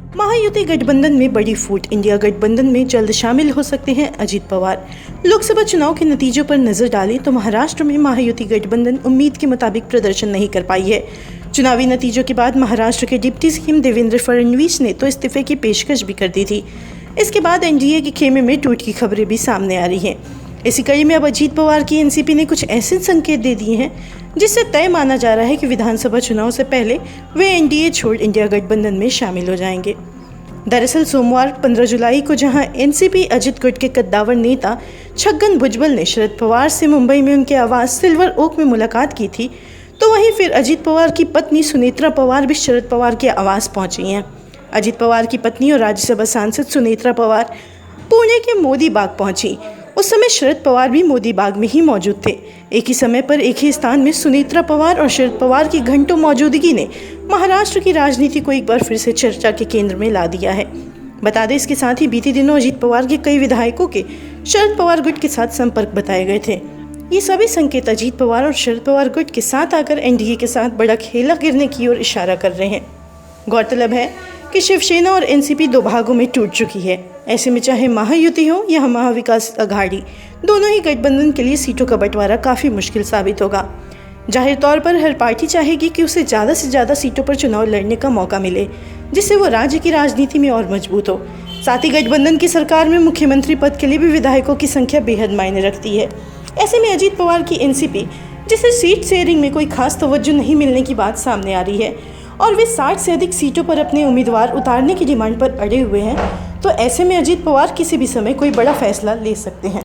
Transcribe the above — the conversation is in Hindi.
महायुति गठबंधन में बड़ी फूट। इंडिया गठबंधन में जल्द शामिल हो सकते हैं अजित पवार। लोकसभा चुनाव के नतीजों पर नजर डालें तो महाराष्ट्र में महायुति गठबंधन उम्मीद के मुताबिक प्रदर्शन नहीं कर पाई है। चुनावी नतीजों के बाद महाराष्ट्र के डिप्टी सीएम देवेंद्र फडणवीस ने तो इस्तीफे की पेशकश भी कर दी थी। इसके बाद एनडीए के खेमे में टूट की खबरें भी सामने आ रही हैं। इसी कड़ी में अब अजित पवार की एनसीपी ने कुछ ऐसे संकेत दे दिए हैं जिससे तय माना जा रहा है कि विधानसभा चुनाव से पहले वे एनडीए छोड़ इंडिया गठबंधन में शामिल हो जाएंगे। दरअसल सोमवार 15 जुलाई को जहां एनसीपी अजित गुट के कद्दावर नेता छगन भुजबल ने शरद पवार से मुंबई में उनके आवास सिल्वर ओक में मुलाकात की थी, तो वहीं फिर अजित पवार की पत्नी सुनेत्रा पवार भी शरद पवार के आवास पहुंची हैं। अजित पवार की पत्नी और राज्यसभा सांसद सुनेत्रा पवार पुणे के मोदी बाग पहुंची। उस समय शरद पवार भी मोदी बाग में ही मौजूद थे। एक ही समय पर एक ही स्थान में सुनेत्रा पवार और शरद पवार की घंटों मौजूदगी ने महाराष्ट्र की राजनीति को एक बार फिर से चर्चा के केंद्र में ला दिया है। बता दें, इसके साथ ही बीते दिनों अजित पवार के कई विधायकों के शरद पवार गुट के साथ संपर्क बताए गए थे। ये सभी संकेत अजित पवार और शरद पवार गुट के साथ आकर एनडीए के साथ बड़ा खेला गिरने की ओर इशारा कर रहे हैं। गौरतलब है कि शिवसेना और एनसीपी दो भागों में टूट चुकी है। ऐसे में चाहे महायुति हो या महाविकास अघाड़ी, दोनों ही गठबंधन के लिए सीटों का बंटवारा काफ़ी मुश्किल साबित होगा। जाहिर तौर पर हर पार्टी चाहेगी कि उसे ज़्यादा से ज़्यादा सीटों पर चुनाव लड़ने का मौका मिले, जिससे वो राज्य की राजनीति में और मजबूत हो। साथ ही गठबंधन की सरकार में मुख्यमंत्री पद के लिए भी विधायकों की संख्या बेहद मायने रखती है। ऐसे में अजित पवार की एनसीपी, जिसे सीट शेयरिंग में कोई खास तवज्जो नहीं मिलने की बात सामने आ रही है और वे 60 से अधिक सीटों पर अपने उम्मीदवार उतारने की डिमांड पर अड़े हुए हैं, तो ऐसे में अजित पवार किसी भी समय कोई बड़ा फैसला ले सकते हैं।